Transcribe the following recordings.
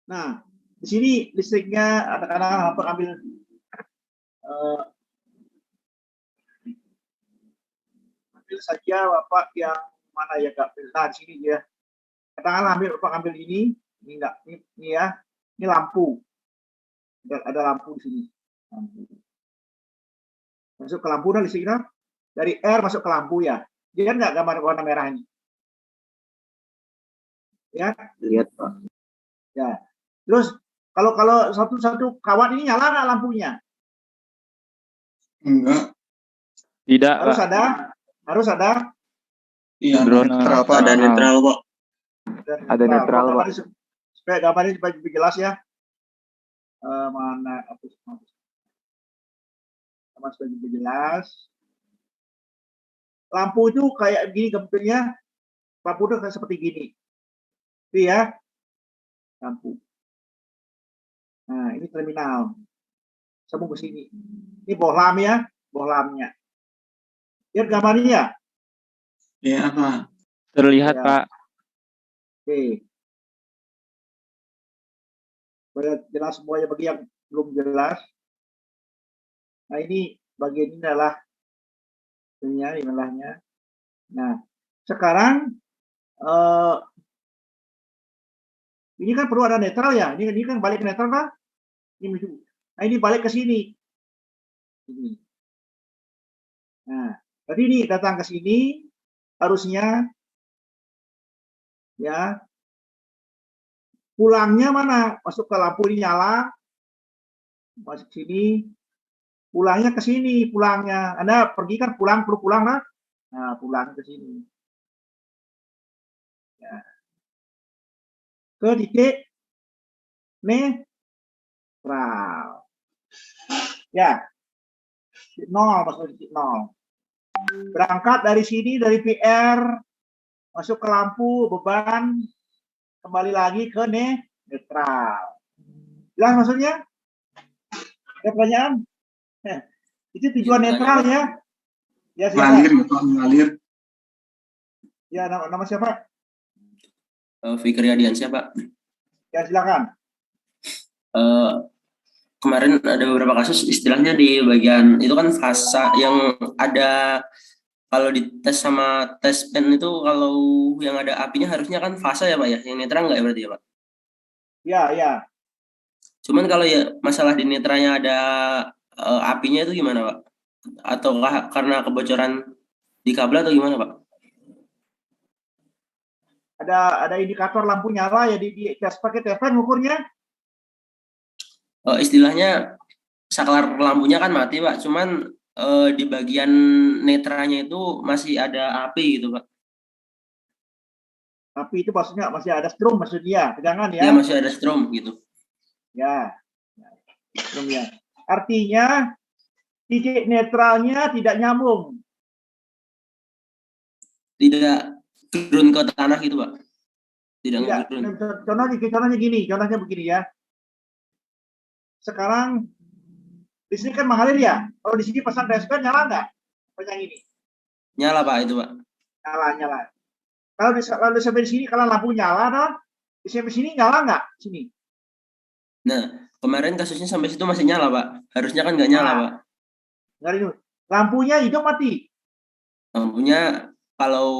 Nah, di sini listriknya katakanlah Bapak ambil ambil saja Bapak yang mana ya Kak? Nah, di sini dia. Katakanlah Bapak ambil ini enggak, ini ya. Ini lampu. Ada lampu di sini. Lampu. Masuk ke lampu dan listriknya dari R masuk ke lampu ya. Dia enggak gambar warna merah ini? Ya, Lihat Pak. ya. Terus kalau satu kawan ini nyala nggak lampunya? Enggak. Tidak, Harus Pak. harus ada. Iya, Drone, netral Pak. Ada netral Pak. Ada netral, Pak. Supaya gambarnya lebih jelas ya. Mana hapus sama supaya lebih jelas. Lampu itu kayak gini bentuknya. Lampu itu kayak seperti gini. Itu ya. Lampu. Nah, ini terminal. Sambung ke sini. Ini bohlam ya, bohlamnya. Lihat gambarnya ya? Iya Pak. Terlihat, Ya. Pak. Oke. Supaya jelas semuanya bagi yang belum jelas. Nah, ini bagian ini adalah inilah. Nah, sekarang ini kan perlu ada netral ya. Ini kan balik ke netral kan? Nah, ini balik ke sini. Ini. Nah, tadi ini datang ke sini harusnya ya. Pulangnya mana? Masuk ke lampu ini nyala. Masuk sini. Pulangnya ke sini, pulangnya. Anda pergi kan perlu pulang lah. Nah, pulang ke sini. Ya. Ke titik netral. Ya. Titik 0, masuk titik 0. Berangkat dari sini, dari PR, masuk ke lampu, beban, kembali lagi ke netral. Jelas maksudnya? Ada pertanyaan? Itu tujuan netral ya. Ya, siapa? Mengalir. Ya, nama siapa? Fikri Adiansyah Pak. Ya, silakan. Kemarin ada beberapa kasus istilahnya di bagian itu kan fase yang ada kalau dites sama tes pen itu kalau yang ada apinya harusnya kan fase ya Pak ya, yang netral nggak ya berarti ya Pak? Ya, ya. Cuman kalau ya masalah di netranya ada apinya itu gimana Pak? Atau karena kebocoran di kabel atau gimana Pak? Ada indikator lampu nyala ya di tes pakai teven ukurnya. Istilahnya saklar lampunya kan mati Pak, cuman di bagian netranya itu masih ada api gitu Pak. Api itu maksudnya masih ada strom maksudnya, tegangan ya? Ya masih ada strom gitu. Ya, strom ya. Artinya titik netralnya tidak nyambung. Tidak turun ke tanah gitu Pak? Tidak. Contohnya begini ya. Sekarang di sini kan mengalir ya. Kalau di sini pasang respen nyala nggak? Yang ini. Nyala Pak itu Pak. Nyala. Kalau sampai di sini kalau lampu nyala dong, di sampai sini nyala nggak? Sini. Nah, kemarin kasusnya sampai situ masih nyala Pak. Harusnya kan nggak nyala Pak. Lampunya hidup mati. Lampunya kalau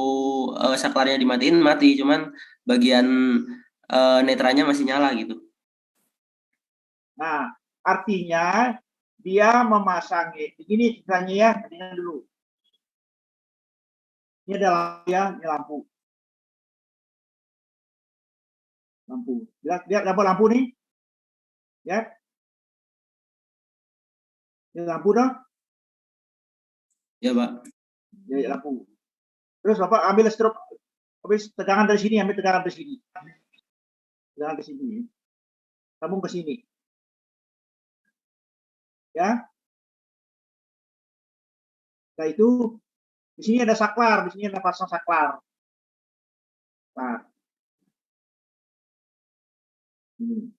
saklarnya dimatiin mati, cuman bagian netranya masih nyala gitu. Nah, artinya dia memasang begini ceritanya ya, dengar dulu. Ini adalah ini lampu. Lihat lampu nih. Ya. Ini lampu dong. Ya Pak. Ya, lampu. Terus Bapak ambil strop, habis tegangan dari sini, ambil tegangan dari sini. Tegangan ke sini. Sambung ke sini. Ya. Nah itu di sini ada saklar, di sini ada pasang saklar. Nah. Ini.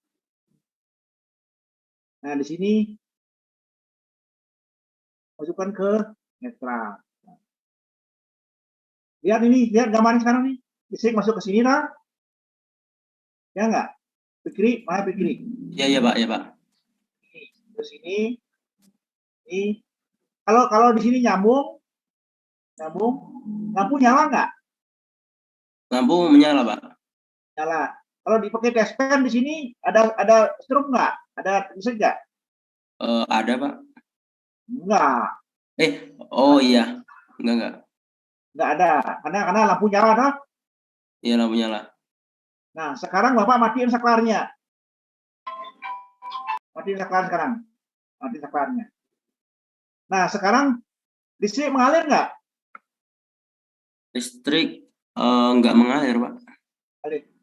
Nah, di sini masukkan ke netral. Lihat ini, lihat gambarnya sekarang nih. Listrik masuk ke sini lah. Ya enggak? Fikri, mana Fikri? Iya Pak, ya Pak. Terus ini kalau di sini nyambung, lampu nyala nggak? Lampu menyala Pak. Nyala. Kalau dipakai tespen di sini ada strum nggak? Ada listrik nggak? Ada Pak. Nggak, Oh iya, enggak. nggak ada. Karena lampu nyala, toh. Iya lampu nyala. Nah, sekarang Bapak matiin saklarnya. Matiin saklar sekarang. Matiin saklarnya. Nah, sekarang listrik mengalir nggak? Listrik enggak mengalir Pak.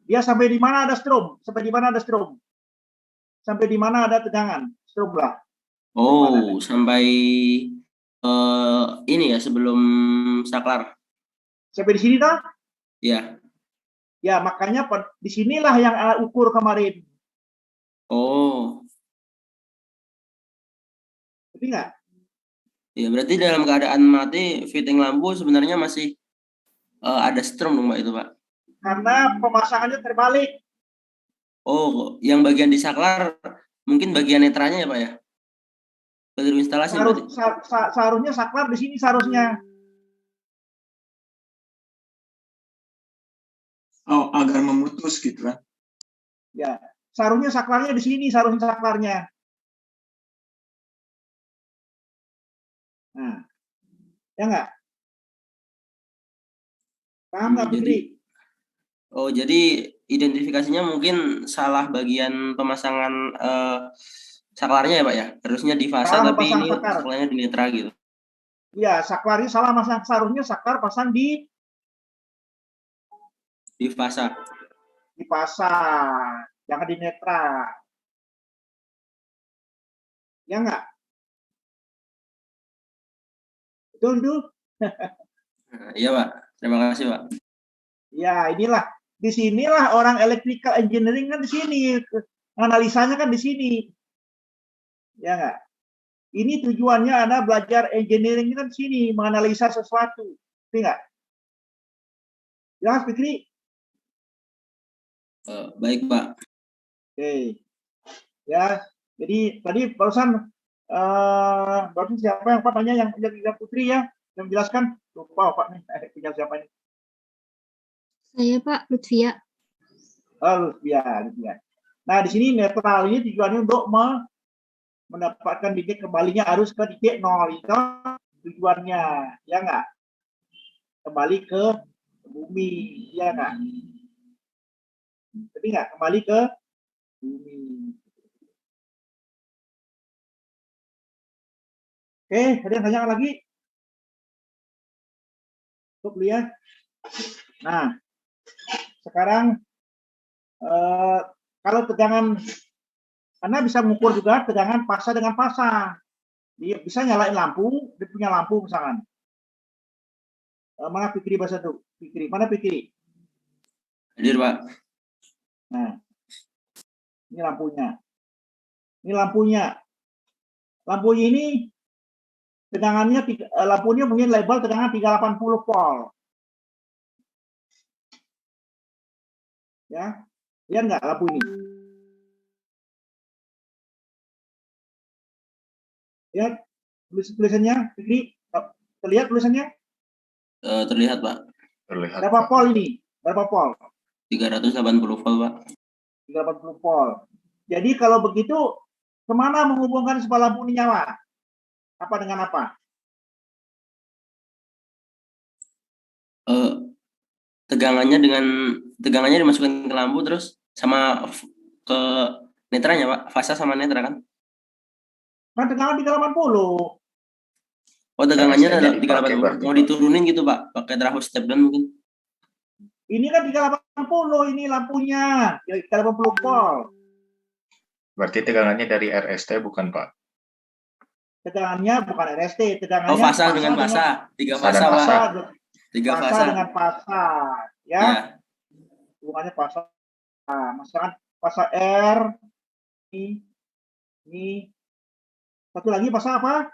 Dia sampai di mana ada strum? Sampai di mana ada strum? Sampai di mana ada tegangan? Strum lah. Oh, sampai ini ya sebelum saklar. Sampai di sini, toh? Ya. Ya, makanya di sinilah yang ukur kemarin. Oh, Tapi nggak? ya berarti dalam keadaan mati fitting lampu sebenarnya masih ada strum dong Pak itu Pak. Karena pemasangannya terbalik. Oh, yang bagian di saklar mungkin bagian netranya ya Pak ya? Baru instalasi berarti. Seharusnya saklar di sini seharusnya. Oh, agar memutus gitu kan. Ya, seharusnya saklarnya di sini, seharusnya saklarnya. Nah, ya nggak? Paham nggak, Fikri? Jadi identifikasinya mungkin salah bagian pemasangan saklarnya ya Pak ya? Harusnya di fasa Salah tapi pasang ini saklar. saklarnya di netra gitu. Ya, saklarnya salah masang. Seharusnya saklar pasang di Fasa. pasang, jangan di netra. Ya nggak? Betul tuh. Iya Pak, terima kasih Pak. Ya, inilah di sinilah orang electrical engineering kan di sini. Analisanya kan di sini. Ya nggak? Ini tujuannya Anda belajar engineering kan di sini, menganalisa sesuatu. Ngerti nggak? Ya, Fikri? Baik Pak. Oke. Ya, jadi tadi barusan siapa yang tanya yang Putri ya, yang menjelaskan. Lupa Pak nih, punya siapa nih? Saya Pak Lutfia. Lutfia. Nah, di sini netral ini tujuannya untuk mendapatkan titik kembalinya arus ke titik 0. Itu tujuannya, ya nggak? Kembali ke bumi, ya nggak? Tapi nggak kembali ke bumi. Oke, ada yang tanya lagi? Cukup lihat. Nah, sekarang kalau tegangan, Anda bisa mengukur juga tegangan fasa dengan fasa. Dia bisa nyalain lampu, dia punya lampu misalkan. Mana Fikri bahasa tuh? Fikri, mana Fikri? Hadir Pak. Nah, ini lampunya. Ini lampunya. Lampunya ini tegangannya, lampunya punya label tegangan 380 volt. Ya, lihat nggak lampu ini? Lihat tulisannya, Fikri, terlihat tulisannya? Terlihat Pak. Terlihat. Berapa volt ini? Berapa volt? 380 volt Pak. 380 volt. Jadi kalau begitu, kemana menghubungkan supaya lampu ini nyala? Apa dengan apa? Tegangannya dimasukkan ke lampu terus sama ke netranya Pak. Fasa sama netra kan? Kan tegangan 380. Oh, tegangannya RST-nya 380. dipakai berarti, Mau Pak. diturunin gitu Pak, pakai trafo step down mungkin. Ini kan 380 ini lampunya, 380 volt. Berarti tegangannya dari RST bukan Pak? Tegangannya bukan RST, tegangannya Oh, fasa dengan fasa. 3 fasa Pak. fasa, 3 fasa fasa. dengan fasa, ya. Ya. Hubungannya fasa. Misalkan fasa R, ini. Satu lagi fasa apa?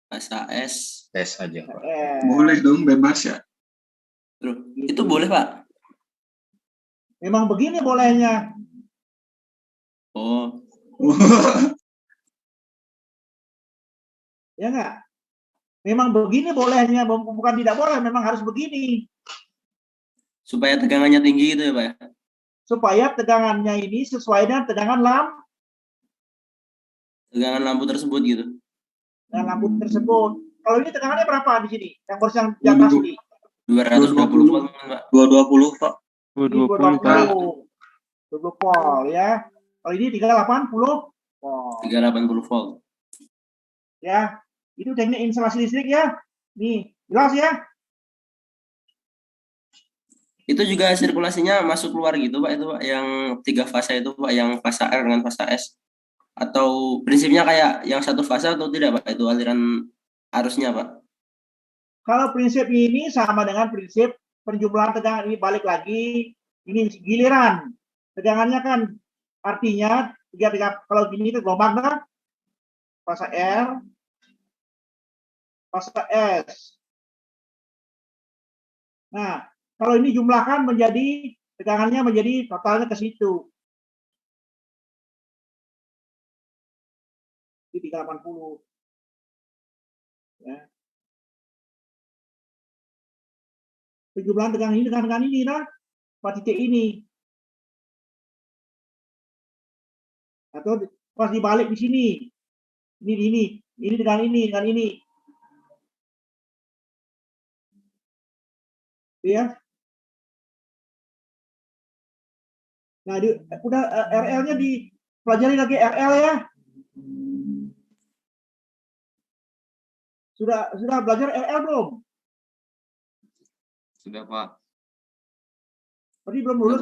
Fasa S. S aja Pak. Boleh dong, bebas ya. Itu boleh Pak. Memang begini bolehnya. Oh, Ya enggak? Memang begini bolehnya, bukan tidak boleh, memang harus begini. supaya tegangannya tinggi gitu ya Pak ya? Supaya tegangannya ini sesuai dengan tegangan Tegangan lampu tersebut gitu. lampu tersebut. Kalau ini tegangannya berapa di sini? Yang kursi yang di atas ini? 220 volt mungkin Pak. 220 Pak. Ini 20 Pak. 20 volt ya. Kalau ini 380 volt. 380 volt. Ya, itu teknik instalasi listrik ya. Nih, jelas ya? Itu juga sirkulasinya masuk keluar gitu Pak, itu Pak, yang 3 fase itu Pak, yang fase R dengan fase S. Atau prinsipnya kayak yang satu fase atau tidak Pak, itu aliran arusnya Pak? Kalau prinsip ini sama dengan prinsip penjumlahan tegangan, ini balik lagi, ini giliran. Tegangannya kan artinya kalau gini itu gelombang kan, fase R, fase S. Nah, kalau ini jumlahkan menjadi tegangannya menjadi totalnya ke situ. Di 380. Ya. Penjumlahan tegangan ini dengan ini nah, pada titik ini. Atau pas dibalik di sini. Ini dengan ini. Ya. Nah, udah RL-nya dipelajari lagi RL ya. Sudah belajar RL belum? Sudah Pak. Tadi belum lulus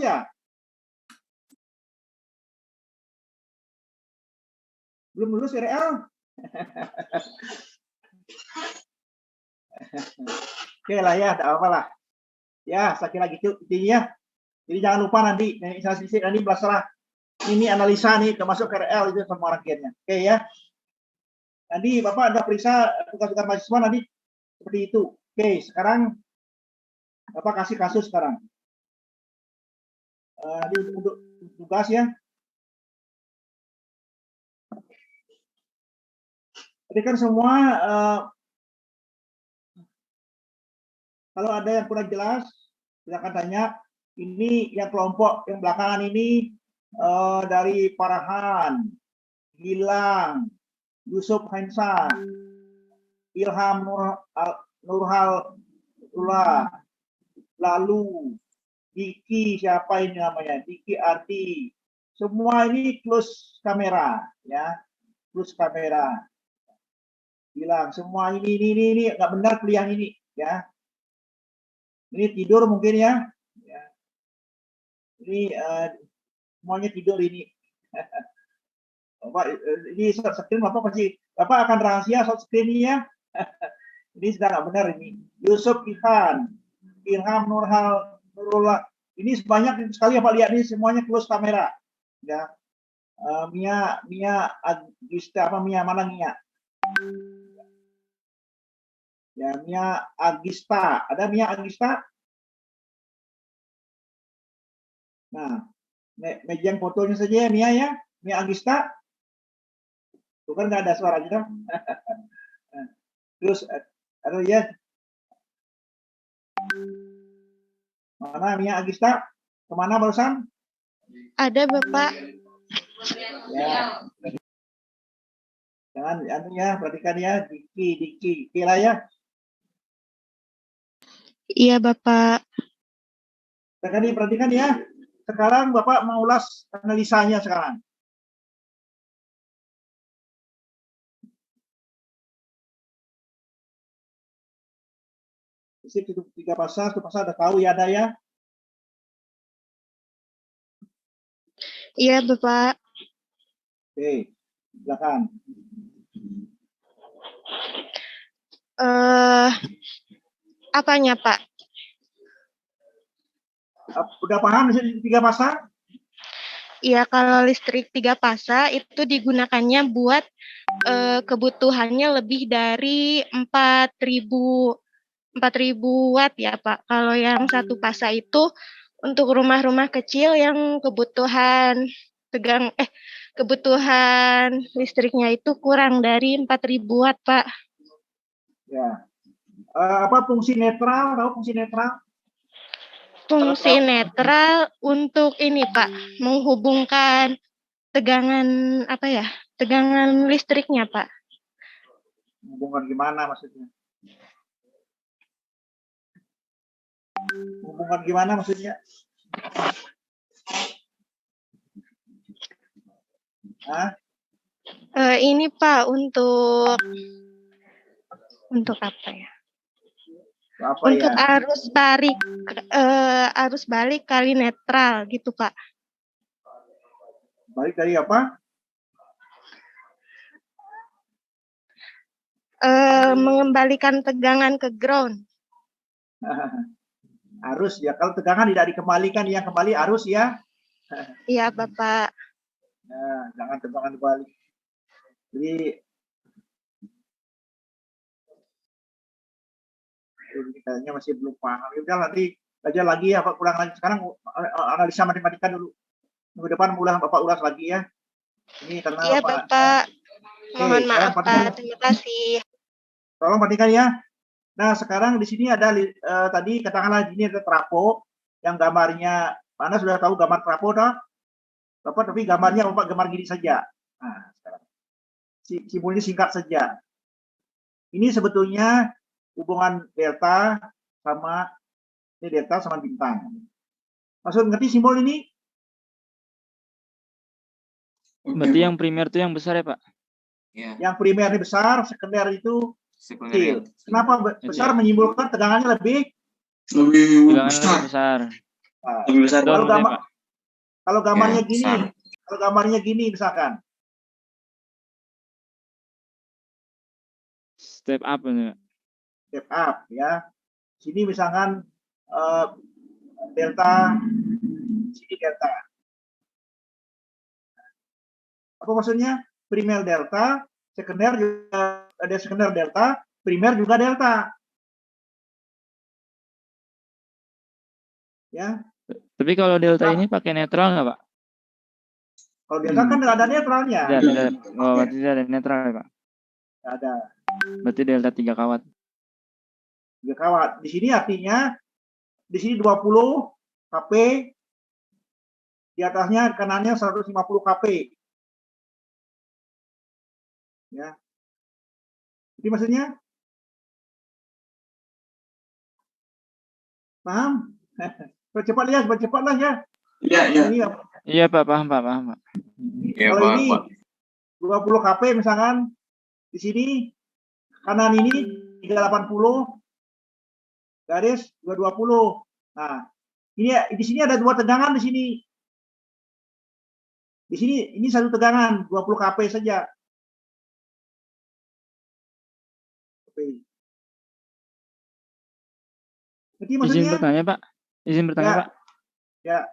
ya? Belum lulus RL? Oke lah ya, tidak apa-apa lah. Ya, saya kira gitu intinya. Jadi jangan lupa nanti nanti masalah ini analisa nih termasuk RL itu semua rangkaiannya. Oke ya. Nanti Bapak ada periksa tugas-tugas mahasiswa nanti seperti itu. Oke, sekarang Bapak kasih kasus sekarang. Ini untuk tugas ya. Tadi kan semua kalau ada yang kurang jelas silakan tanya. Ini yang kelompok yang belakangan ini dari Farhan, Gilang, Yusuf Hansa, Ilham Nurhalullah, lalu Diki, siapa ini namanya? Diki Arti. Semua ini close kamera ya. Close kamera. Bilang semua ini nggak benar kuliah ini ya. Ini tidur mungkin ya. Ini semuanya tidur ini. Bapak, ini short screen Bapak akan rahasia short screen-nya. Ini sudah nggak benar ini. Yusuf Ilham Nurullah. Ini sebanyak sekali Bapak lihat ini semuanya close kamera. Ya. Mia Agista apa Mia mana Mia? Ya, Mia Agista. Ada Mia Agista? Nah, meja fotonya saja ya Mia ya. Mia Agista. Tuh kan nggak ada suara gitu. Terus ada ya. Mana Mia Agista? Kemana barusan? Ada Bapak. Ya. Jangan ya, perhatikan ya. Diki. Kira ya. Iya Bapak. Perhatikan ya. Sekarang Bapak mengulas analisanya sekarang. Itu 3 pasal, 1 pasal ada tahu ya ada ya? Iya Bapak. Oke, silakan. Apanya Pak? Udah paham di 3 pasal? Iya, kalau listrik 3 fasa itu digunakannya buat kebutuhannya lebih dari 4.000 watt ya Pak. Kalau yang 1 fasa itu untuk rumah-rumah kecil yang kebutuhan kebutuhan listriknya itu kurang dari 4.000 watt, Pak. Ya. Apa fungsi netral? Tahu fungsi netral? Fungsi netral untuk ini, Pak, menghubungkan tegangan tegangan listriknya, Pak. Hubungan gimana maksudnya? Hubungan gimana maksudnya? Hah? Ini Pak untuk apa ya? Apa Untuk ya? arus balik kali netral gitu, Pak. Balik dari apa? Mengembalikan tegangan ke ground. Arus ya. Kalau tegangan tidak dikembalikan, yang kembali arus ya. Iya, Bapak. Nah, jangan tegangan balik. Jadi kayaknya masih belum paham. Udah nanti belajar lagi ya Pak, kurang lagi. Sekarang analisa matematika dulu. Minggu depan Bapak ulas lagi ya. Ini karena Iya, Bapak. Mohon sekarang maaf, Pak. Terima kasih. Tolong perhatikan ya. Nah, sekarang di sini ada tadi katakanlah ini ada trafo yang gambarnya, Anda sudah tahu gambar trafo toh? Bapak, tapi gambarnya Bapak gambar gini saja. Nah, sekarang simbolnya singkat saja. Ini sebetulnya hubungan delta sama bintang. Maksud ngerti simbol ini? Berarti yang primer itu yang besar ya, Pak? Ya, Yang primer ini besar, sekunder itu kecil. Kenapa besar Kecil. menyimpulkan tegangannya lebih? Tegangannya besar. lebih besar. Nah, Lebih besar. kalau Betul, gambar, Pak. kalau gambarnya Ya, gini, besar. kalau gambarnya gini misalkan, Step up ini, Pak. step up ya. Sini misalkan delta, sini delta. Apa maksudnya? Primer delta, sekunder juga ada sekunder delta, primer juga delta. Ya. Tapi kalau delta ini pakai netral nggak, Pak? Kalau delta kan nggak ada netralnya. Tidak. Oh, berarti tidak ada netral ya, Pak? Nggak ada. Berarti delta 3 kawat. 3 kawat. Di sini artinya di sini 20 kP, di atasnya kanannya 150 kP. Ya. Jadi maksudnya paham? Cepatlah ya. Iya, iya. Ini, Iya, Pak, paham, Pak. Ya, kalau Pak, ini Pak. 20 kP misalkan di sini kanan ini 380 garis 220. Nah, ini di sini ada dua tegangan di sini. Di sini ini satu tegangan 20 kP saja. Jadi Izin maksudnya bertanya, Pak. Ya. Pak. Ya.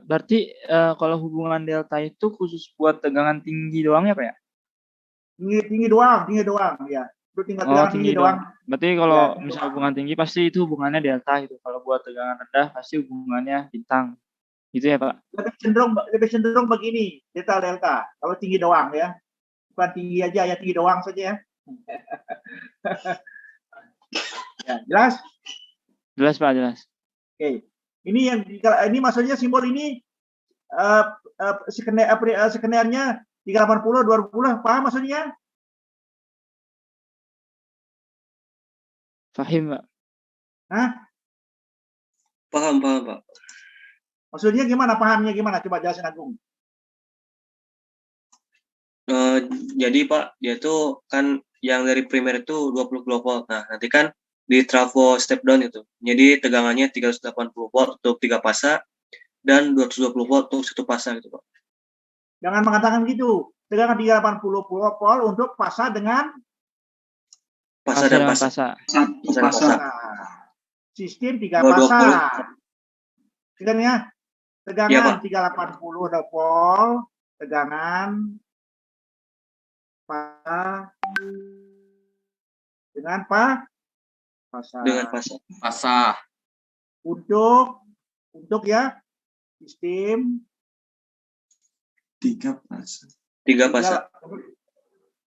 Berarti kalau hubungan delta itu khusus buat tegangan tinggi doang ya, Pak ya? tinggi doang ya. Itu tinggal tegangan tinggi doang. Berarti kalau Ya, misal hubungan tinggi pasti itu hubungannya delta gitu. Kalau buat tegangan rendah pasti hubungannya bintang. Gitu ya, Pak? Lebih cenderung begini, delta. Kalau tinggi doang ya. Bukan tinggi aja ya, tinggi doang saja ya. Ya, jelas? Jelas, Pak, jelas. Oke. Ini maksudnya simbol ini skenernya 380 220, paham maksudnya? Fahim, Pak. Hah? Paham, Pak. Maksudnya gimana? Pahamnya gimana? Coba jelasin Agung. Jadi Pak, dia tuh kan yang dari primer itu 20 kV. Nah, nanti kan di trafo step down itu. Jadi tegangannya 380 volt untuk 3 fasa dan 220 volt untuk 1 fasa gitu, Pak. Jangan mengatakan gitu. Tegangan 380 volt untuk fasa dengan Fasa dan fasa. Satu pasar. Sistem 3 220. fasa. Kan ya? Tegangan Iya, 380 volt, tegangan fasa dengan fasa. Dengan fasa. Fasa. Untuk ya sistem 3 pasang. 3 pasang.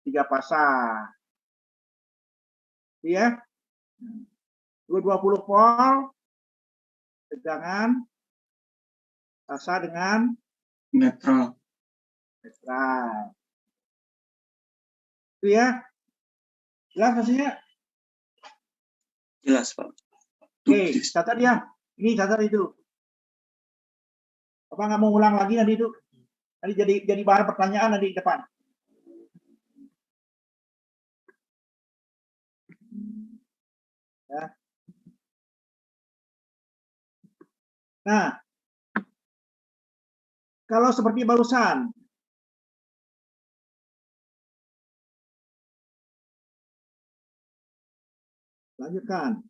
3 pasang. Iya. 220 volt tegangan fasa dengan Netral. netral. Itu ya. Jelas maksudnya? Jelas, Pak. Oke, catat ya. Ini catat itu. Apa nggak mau ulang lagi nanti itu? Nanti jadi bahan pertanyaan nanti di depan. Ya. Nah, kalau seperti barusan, lanjutkan.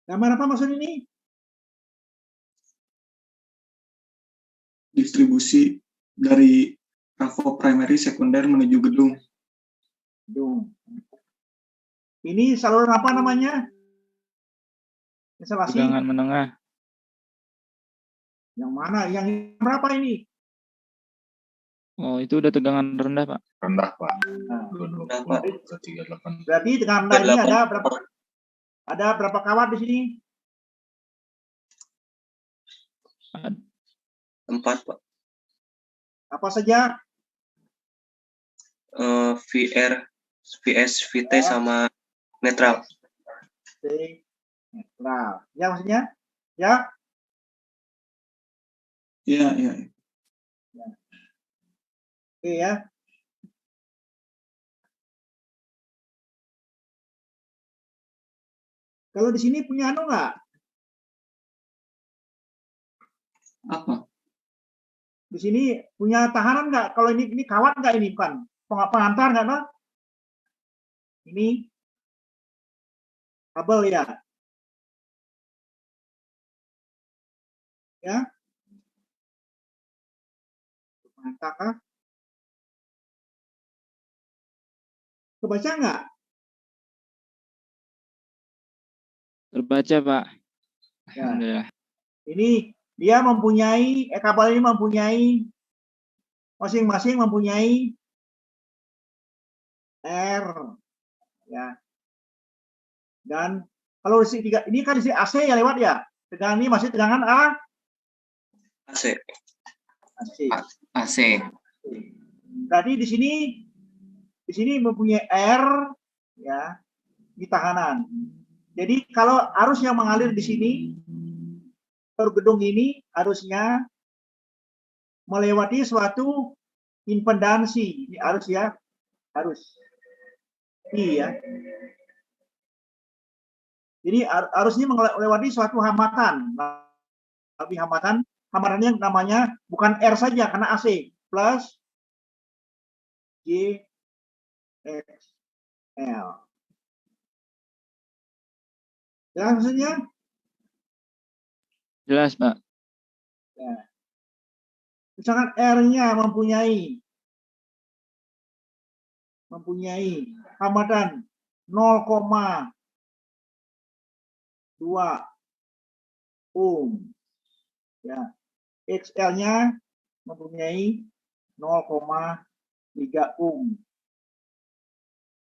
Gambar apa maksud ini? Distribusi dari trafo primary sekunder menuju gedung. Gedung. Ini saluran apa namanya? Instalasi. Tegangan menengah. Yang mana? Yang berapa ini? Oh, itu udah tegangan rendah, Pak. Rendah, Pak. Nah, 220 ke 38. berarti tegangan rendah ini ada berapa? Ada berapa kawat di sini? 4, Pak. Apa saja? VR, VS, VT sama netral. Oke. Netral. Ya maksudnya? Ya? Iya, iya. Oke ya. Kalau di sini punya anu nggak? Apa? Di sini punya tahanan nggak? Kalau ini kawat nggak ini bukan? Pengantar nggak no? Ini kabel ya. Ya. Pengantar kah? Kebaca nggak? Terbaca, Pak. Ya. Alhamdulillah. Ini dia mempunyai kabel ini mempunyai masing-masing mempunyai R ya. Dan kalau di sini ini kan di sini AC ya lewat ya. Tegangan ini masih tegangan AC. AC. AC. Berarti di sini mempunyai R ya di tahanan. Jadi kalau arus yang mengalir di sini per gedung ini harusnya melewati suatu impedansi. Ini arus ya, arus. Iya. Jadi arusnya melewati suatu hambatan. Tapi hambatannya namanya bukan R saja karena AC plus J X L. Ya maksudnya? Jelas, Pak. Ya. Misalkan R-nya mempunyai hambatan 0,2 ohm. Ya. XL-nya mempunyai 0,3 ohm.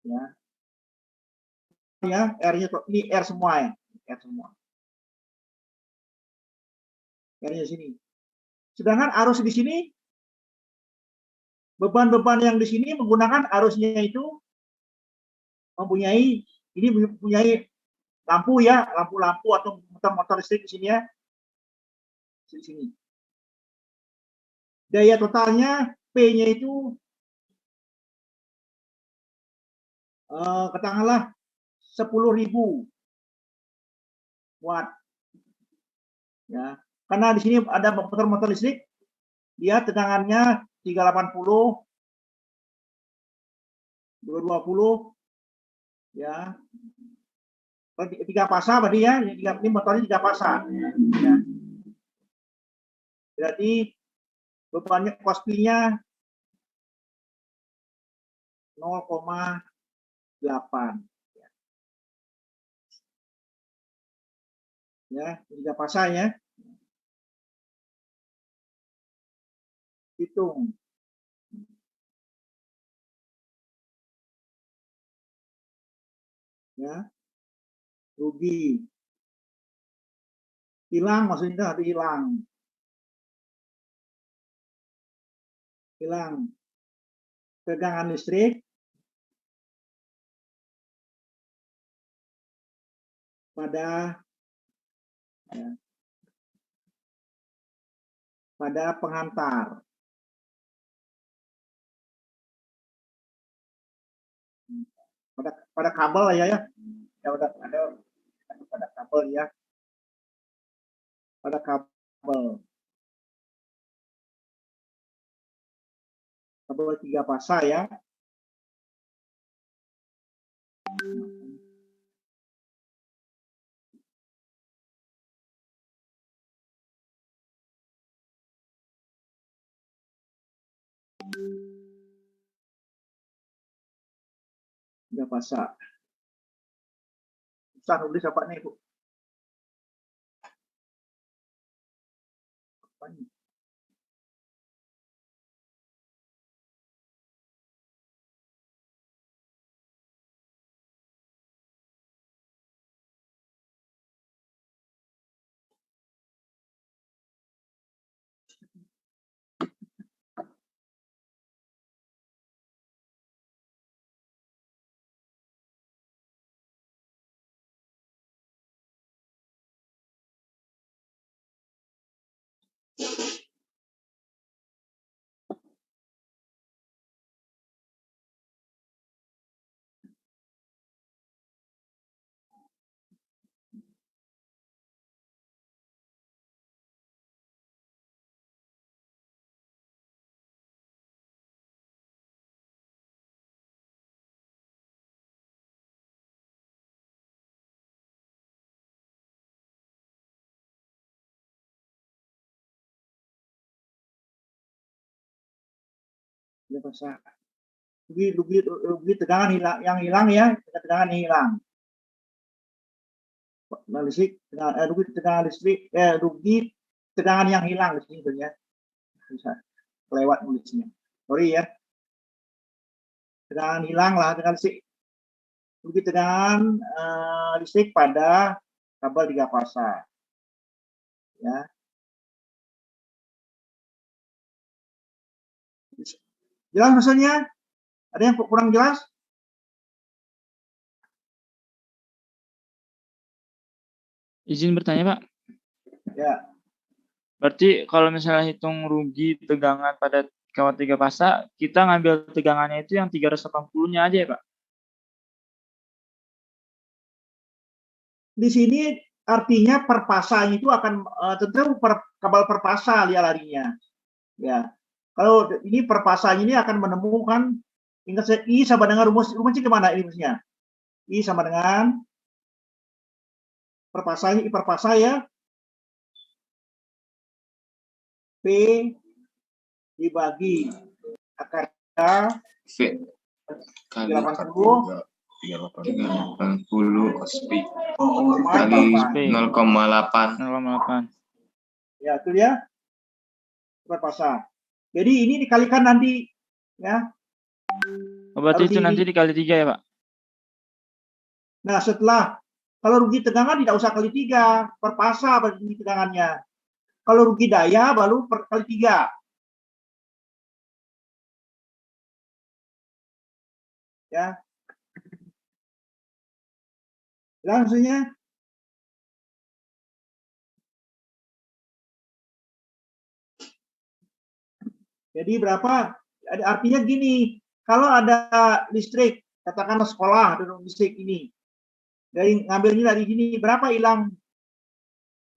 Ya. Ya, R-nya ini R semua ya. R semua. R-nya sini. Sedangkan arus di sini beban-beban yang di sini menggunakan arusnya itu mempunyai lampu ya, lampu-lampu atau motor-motor listrik di sini ya. Di sini. Daya totalnya P-nya itu katakanlah 10.000 watt. Ya. Karena di sini ada motor-motor listrik, dia tegangannya 380, 220, ya. 3 pasang berarti ya, ini motornya 3 pasang. Ya. Berarti bebannya cost P-nya 0,8. Ya, tiga pasang ya. Hitung. Ya. Rugi. Hilang maksudnya ada hilang. Hilang tegangan listrik pada penghantar. Pada kabel ya ya. Ya udah ada pada kabel ya. Pada kabel. Kabel 3 fasa ya. Tiga fasa. Susah nulis apa nih, Bu? Apa nih? Tiga fasa. Rugi tegangan hilang, yang hilang ya, tegangan yang hilang. Listrik, rugi tegangan listrik, rugi tegangan yang hilang di sini ya. Bisa lewat nulisnya. Sorry ya. Tegangan hilang lah, tegangan listrik. Rugi tegangan listrik pada kabel 3 fasa. Ya. Jelas maksudnya? Ada yang kurang jelas? Izin bertanya, Pak. Ya. Berarti kalau misalnya hitung rugi tegangan pada kawat 3 fasa, kita ngambil tegangannya itu yang 380-nya aja ya, Pak? Di sini artinya per pasanya itu akan tentu kabel per pasa dia larinya. Ya. Kalau ini per pasanya ini akan menemukan, ingat saya, I sama dengan rumusnya kemana ini rumusnya? I sama dengan per pasanya, I per pasa ya. P dibagi akarnya V kali 380 380 SP Oh, kali 0,8. 0,8. ya itu ya per pasa. Jadi ini dikalikan nanti ya. Oh, berarti Kalau itu nanti dikali 3 ya, Pak? Nah, setelah kalau rugi tegangan tidak usah kali 3 per pasa rugi tegangannya. Kalau rugi daya baru per kali 3. Ya. Maksudnya jadi berapa? Artinya gini, kalau ada listrik, katakanlah sekolah ada listrik ini, dari ngambilnya dari sini, berapa hilang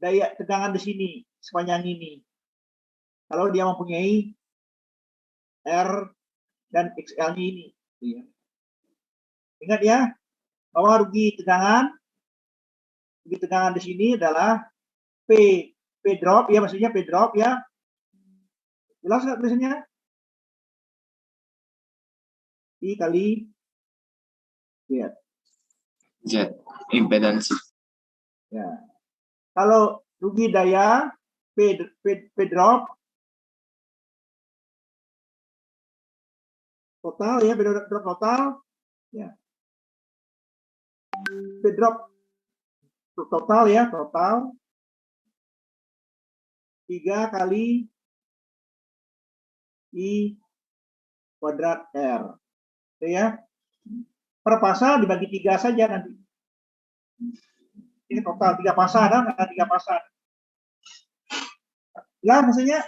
daya tegangan di sini sepanjang ini? Kalau dia mempunyai R dan XL-nya ini. Ingat ya, bahwa rugi tegangan di sini adalah P drop ya, maksudnya P drop ya, Jelas nggak tulisannya? I kali Z. Z. Impedansi. Ya. Kalau rugi daya P drop total ya, P drop total ya. P drop total ya, total 3 kali I kuadrat R. Oke ya. Per pasal dibagi 3 saja nanti. Ini total 3 pasal, ada 3 pasal. Lah maksudnya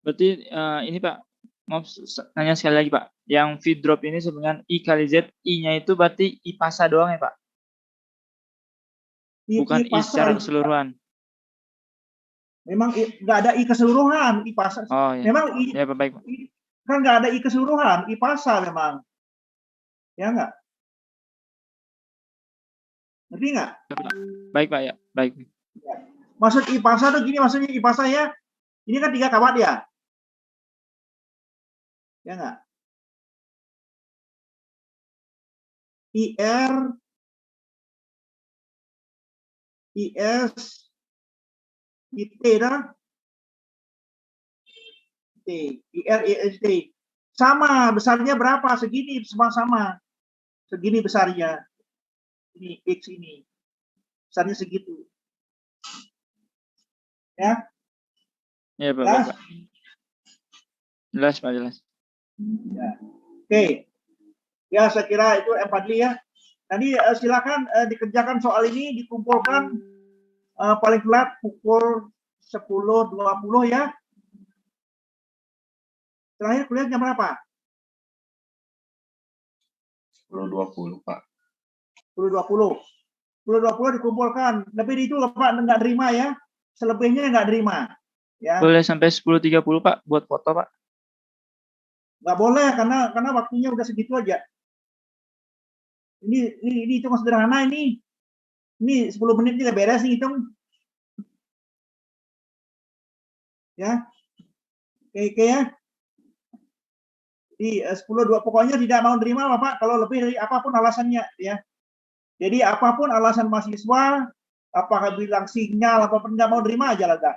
Berarti ini Pak, mau nanya sekali lagi Pak. Yang V drop ini sebenarnya I kali Z, I-nya itu berarti I pasa doang ya Pak? Bukan I secara keseluruhan. Memang nggak ada I keseluruhan, I pasa. Oh iya. Memang I, Ya baik Pak. kan nggak ada I keseluruhan, I pasa memang. Ya nggak? Ngerti nggak? Baik Pak ya, baik. Maksud I pasa tuh gini, maksudnya I pasa ya, ini kan 3 kawat ya. Ya nggak? IR, IS, IT dah. T, IR, IST. Sama, besarnya berapa? Segini, sama-sama. Segini besarnya. Ini X ini. Besarnya segitu. Ya. Ya Pak, Jelas? baik Pak. Jelas Pak, jelas. Ya. Oke. Ya, saya kira itu Fadli ya. Nanti silakan dikerjakan soal ini, dikumpulkan paling telat pukul 10.20 ya. Terakhir kuliah jam berapa? 10.20, Pak. 10.20. 10.20 dikumpulkan. Lebih itu Pak nggak terima ya. Selebihnya nggak terima. Ya. Boleh sampai 10.30 Pak buat foto Pak? Nggak boleh karena waktunya udah segitu aja. Ini hitung sederhana ini. Ini 10 menit juga beres nih hitung. Ya. Oke ya. Di 10.20 pokoknya tidak mau terima Bapak kalau lebih dari apapun alasannya ya. Jadi apapun alasan mahasiswa, apakah bilang sinyal apapun nggak mau terima aja lah dah.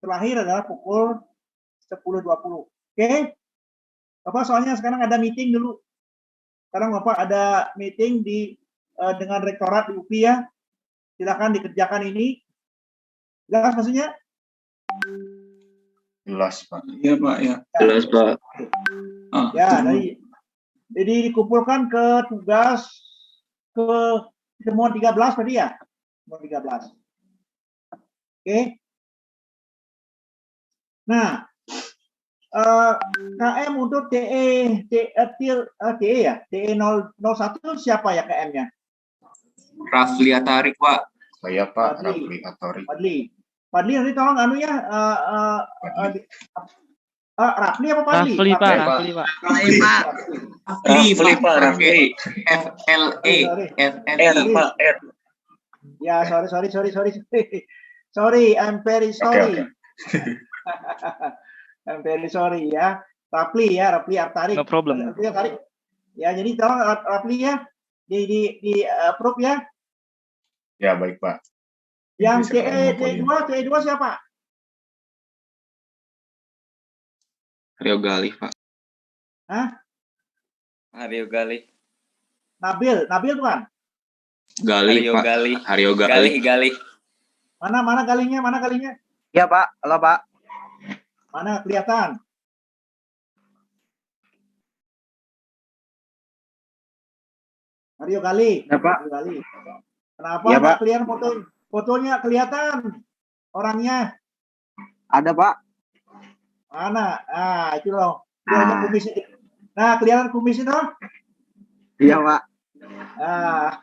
Terakhir adalah pukul 10.20. Oke. Bapak soalnya sekarang ada meeting dulu. Sekarang Bapak ada meeting dengan rektorat di UPI ya. Silakan dikerjakan ini. Jelas maksudnya? Jelas, Pak. Iya Pak ya. Jelas Pak. Ya, jadi dikumpulkan ke tugas ke temuan 13 tadi ya? Temuan 13. Oke. Nah, KM untuk TE ya? TE 01 siapa ya KM-nya? Rafli Atarik Pak. Saya Pak, Fadli. Rafli Atori. Fadli nanti tolong anu ya. Rafli apa Fadli? Rafli Pak, Pak. Rafli Pak. Rafli Pak, Rafli. FLE. R Pak, R. Ya, sorry. Sorry, I'm very sorry. Oke. I'm very sorry ya. Rafli Artarik. No problem. Rafli Artarik. Ya, jadi tolong Rafli ya di approve ya. Ya, baik, Pak. Yang Bisa TE2 siapa? Rio Galih Pak. Hah? Rio Galih. Nabil bukan? Galih Pak. Rio Galih. Mana galingnya? Iya Pak, halo Pak. Mana kelihatan? Mario Gali. Ya, Pak. Mario Gali. Kenapa Ya, nggak Pak. kelihatan fotonya kelihatan orangnya? Ada Pak. Mana? Ah, itu loh. Kelihatan kumis. Nah, kelihatan kumis itu? Iya Pak. Ah,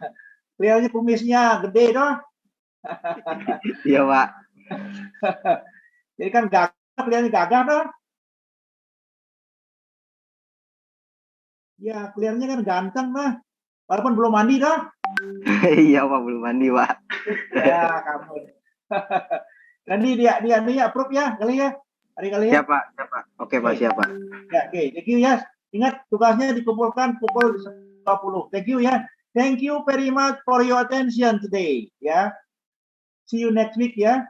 kelihatannya kumisnya gede toh. Iya Pak. Jadi kan gagah, kelihatannya gagah toh. Ya, kelihatannya kan ganteng lah. Walaupun belum mandi toh. Iya Pak, belum mandi Pak. Ya, kamu. Nanti dia approve ya, kali ya. Hari kali ya. Siap Pak, siap Pak. Oke Pak, siap Pak. Ya, oke. Thank you ya. Ingat tugasnya dikumpulkan pukul 20. Thank you ya. Thank you very much for your attention today. Ya. See you next week ya.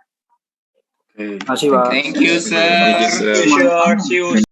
Oke. Makasih Pak. Thank you, sir. Thank you, sir. See you.